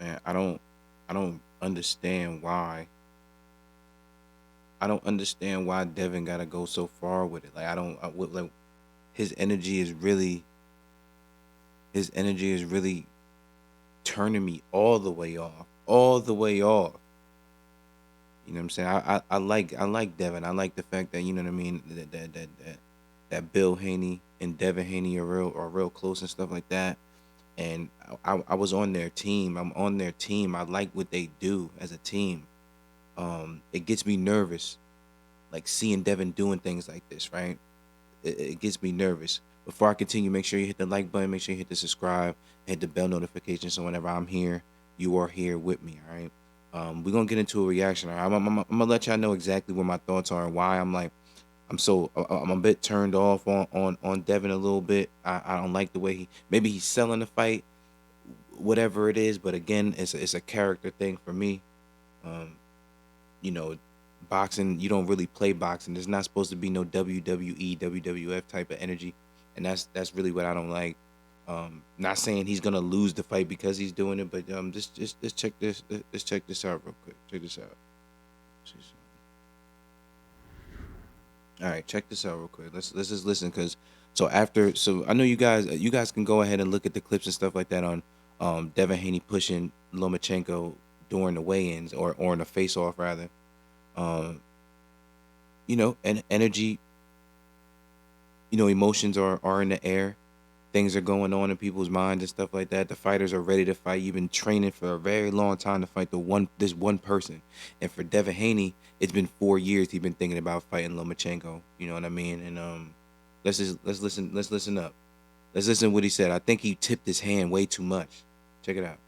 man, I don't understand why. I don't understand why Devin gotta go so far with it. Like I don't, like his energy is really, his energy is really turning me all the way off, all the way off. You know what I'm saying? I like Devin. I like the fact that, you know what I mean, that Bill Haney and Devin Haney are real close and stuff like that. And I was on their team. I'm on their team. I like what they do as a team. It gets me nervous, like seeing Devin doing things like this, right? It gets me nervous. Before I continue, make sure you hit the like button, make sure you hit the subscribe, hit the bell notification, so whenever I'm here, you are here with me. All right. We're gonna get into a reaction. All right? I'm gonna let y'all know exactly what my thoughts are and why I'm a bit turned off on Devin a little bit. I don't like the way maybe he's selling the fight, whatever it is. But again, it's a character thing for me. Um, you know, boxing, you don't really play boxing. There's not supposed to be no WWE, WWF type of energy, and that's really what I don't like. Not saying he's gonna lose the fight because he's doing it, but just check this, let's check this out real quick. Check this out. All right, check this out real quick. Let's just listen, because so I know you guys can go ahead and look at the clips and stuff like that on Devin Haney pushing Lomachenko during the weigh-ins, or in the face-off rather. Um, and energy, emotions are in the air. Things are going on in people's minds and stuff like that. The fighters are ready to fight. You've been training for a very long time to fight this one person. And for Devin Haney, it's been 4 years he's been thinking about fighting Lomachenko. You know what I mean? And let's listen up. Let's listen to what he said. I think he tipped his hand way too much. Check it out.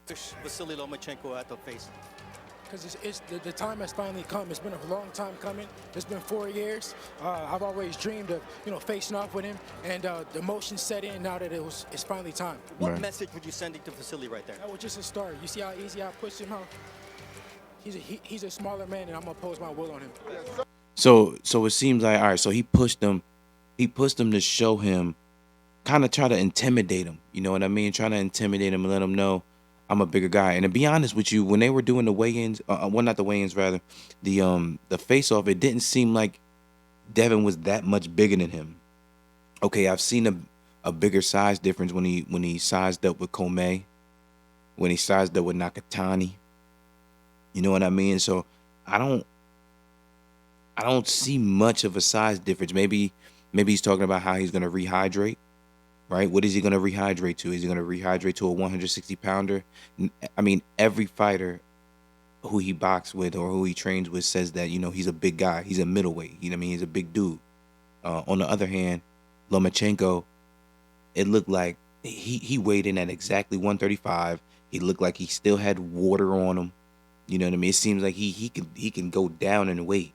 Push Vasily Lomachenko out the face. Because the time has finally come. It's been a long time coming. It's been 4 years. I've always dreamed of facing off with him, and the emotion set in now that it's finally time. What Right. message would you send to Vasily right there? That was just a start. You see how easy I pushed him? How he's a smaller man, and I'm gonna pose my will on him. So it seems like, all right. So he pushed him. He pushed him to show him, kind of try to intimidate him. You know what I mean? Trying to intimidate him and let him know I'm a bigger guy. And to be honest with you, when they were doing the weigh-ins, well, not the weigh-ins, rather, the face-off, it didn't seem like Devin was that much bigger than him. Okay, I've seen a bigger size difference when he sized up with Comey, when he sized up with Nakatani. You know what I mean? So I don't I don't see much of a size difference. Maybe he's talking about how he's gonna rehydrate, right? What is he gonna rehydrate to? Is he gonna rehydrate to a 160 pounder? I mean, every fighter who he boxed with or who he trains with says that, he's a big guy. He's a middleweight. You know what I mean? He's a big dude. On the other hand, Lomachenko, it looked like he weighed in at exactly 135. He looked like he still had water on him. You know what I mean? It seems like he can go down in weight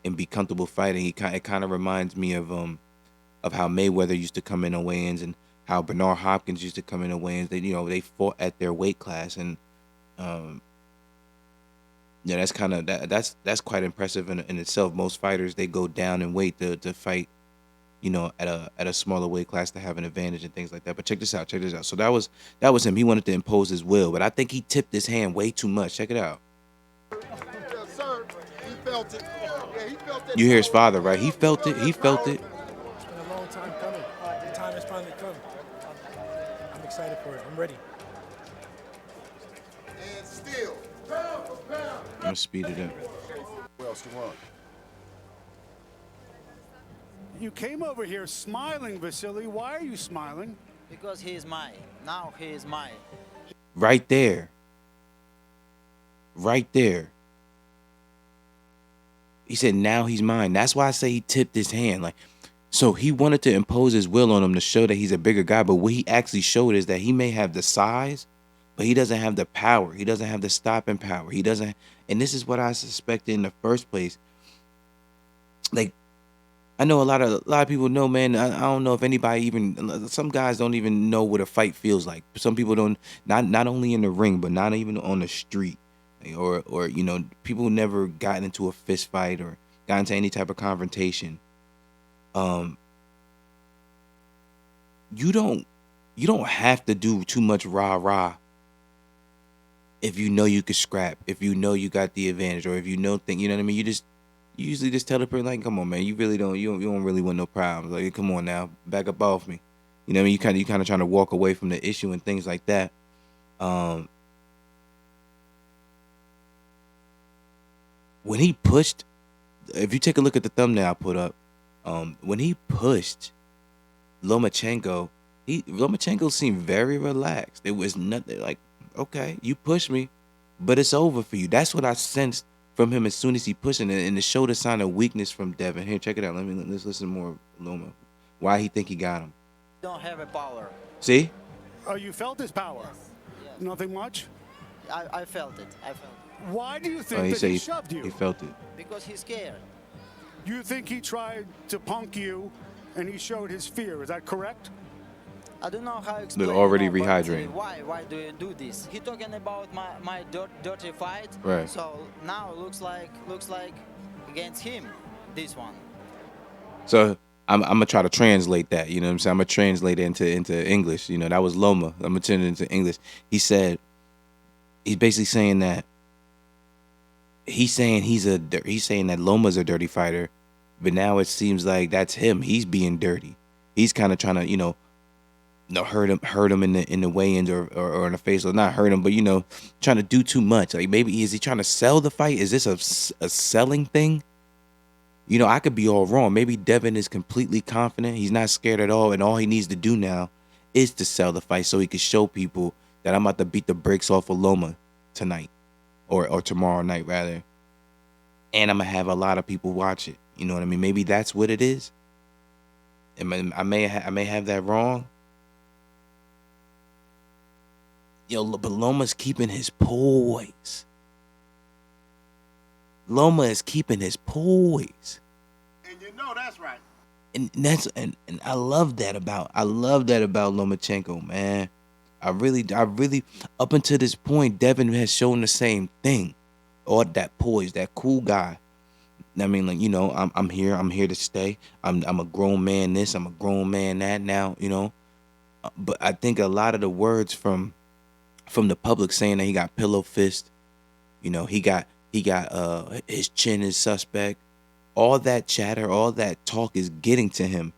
and be comfortable fighting. It kind of reminds me of how Mayweather used to come in on weigh-ins, and how Bernard Hopkins used to come in on weigh-ins. They fought at their weight class, and um yeah, that's kind of that's quite impressive in itself. Most fighters, they go down in weight to fight, at a smaller weight class, to have an advantage and things like that. But check this out, check this out. So that was him. He wanted to impose his will, but I think he tipped his hand way too much. Check it out. Yes, sir. He felt it. Yeah, he felt it. You hear his father, right? He felt it. He felt it. It's been a long time coming. The time has finally come. I'm excited for it. I'm ready. And still, pound for pound. I'm gonna speed it up. What else you want? You came over here smiling, Vasily. Why are you smiling? Because he is mine. Now he is mine. Right there. Right there. He said, now he's mine. That's why I say he tipped his hand. Like, so he wanted to impose his will on him to show that he's a bigger guy. But what he actually showed is that he may have the size, but he doesn't have the power. He doesn't have the stopping power. He doesn't. And this is what I suspected in the first place. Like, I know a lot of people know, man. I don't know if anybody even, some guys don't even know what a fight feels like. Some people don't, not only in the ring, but not even on the street, or people who never gotten into a fist fight or got into any type of confrontation. Um, you don't have to do too much rah rah if you know you could scrap, if you know you got the advantage, or if you know you know what I mean. You usually just tell the person like, come on, man, you really don't you don't really want no problems. Like, come on now, back up off me. You know what I mean? You kind of trying to walk away from the issue and things like that. Um, when he pushed, if you take a look at the thumbnail I put up, when he pushed Lomachenko, Lomachenko seemed very relaxed. It was nothing like, okay, you pushed me, but it's over for you. That's what I sensed from him as soon as he pushed it, and it showed a sign of weakness from Devin. Here, check it out. Let's listen more of Loma. Why he think he got him? Don't have a power. See? Oh, you felt his power? Nothing much? I felt it. I felt it. Why do you Oh, think that said he shoved you? He felt it. Because he's scared. You think he tried to punk you and he showed his fear, is that correct? I don't know how to explain. already but, rehydrating. Why do you do this? He talking about my dirty fight. Right. So now looks like against him, this one. So I'm gonna try to translate that. You know what I'm saying? I'm gonna translate it into English. You know, that was Loma. I'm gonna turn it into English. He said, he's basically saying that he's saying that Loma's a dirty fighter, but now it seems like that's him. He's being dirty. He's kind of trying to hurt him in the weigh-ins or in the face, or not hurt him, but trying to do too much. Like, maybe is he trying to sell the fight? Is this a selling thing? I could be all wrong. Maybe Devin is completely confident. He's not scared at all, and all he needs to do now is to sell the fight so he can show people that I'm about to beat the brakes off of Loma tonight, or tomorrow night rather. And I'm gonna have a lot of people watch it. You know what I mean? Maybe that's what it is. I may have that wrong. But Loma's keeping his poise. Loma is keeping his poise. And you know that's right. And I love that about Lomachenko, man. I really up until this point, Devin has shown the same thing. All that poise, that cool guy. I mean, like, I'm here to stay. I'm a grown man this, I'm a grown man that now, But I think a lot of the words from the public saying that he got pillow fist, he got his chin is suspect. All that chatter, all that talk is getting to him.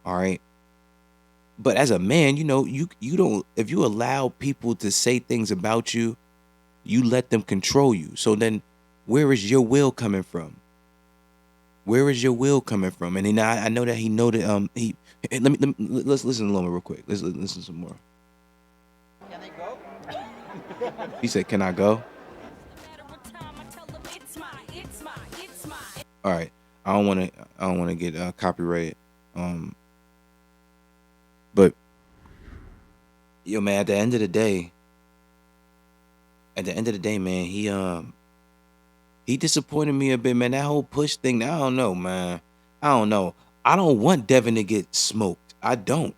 All right. But as a man, you don't, if you allow people to say things about you, you let them control you. So then where is your will coming from? Where is your will coming from? And I know that he know that let's listen to Loma real quick. Let's listen some more. Can I go? He said, "Can I go?" All right. I don't want to get copyrighted. But man, at the end of the day, man, he disappointed me a bit, man. That whole push thing, I don't know, man. I don't know. I don't want Devin to get smoked. I don't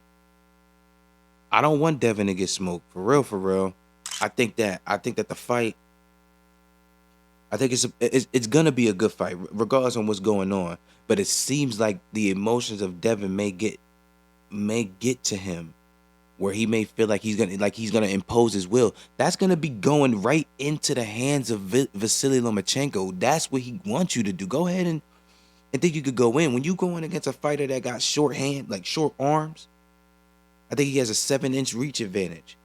want Devin to get smoked. For real. I think that the fight, I think it's gonna be a good fight, regardless on what's going on. But it seems like the emotions of Devin may get to him, where he may feel like he's gonna impose his will. That's gonna be going right into the hands of Vasily Lomachenko. That's what he wants you to do. Go ahead and think you could go in. When you go in against a fighter that got short arms, I think he has a 7-inch reach advantage.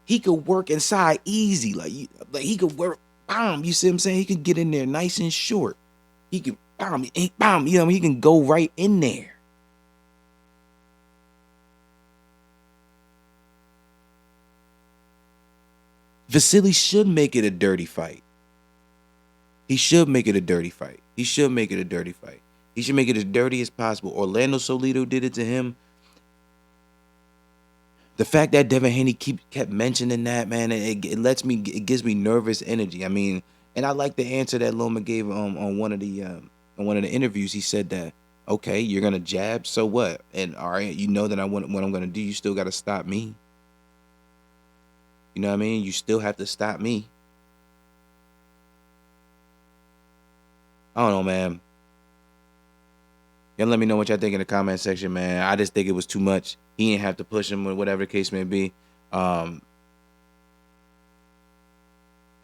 He could work inside easy, like he could work. You see what I'm saying? He could get in there nice and short. He could he can go right in there. Vasily should make it a dirty fight. He should make it as dirty as possible. Orlando Solido did it to him. The fact that Devin Haney kept mentioning that, man, it gives me nervous energy. I mean, and I like the answer that Loma gave on one of the interviews. He said that, okay, you're gonna jab, so what? And all right, you know that what I'm gonna do. You still gotta stop me. You know what I mean? You still have to stop me. I don't know, man. Y'all let me know what y'all think in the comment section, man. I just think it was too much. He didn't have to push him, or whatever the case may be.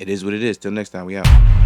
It is what it is. Till next time, we out.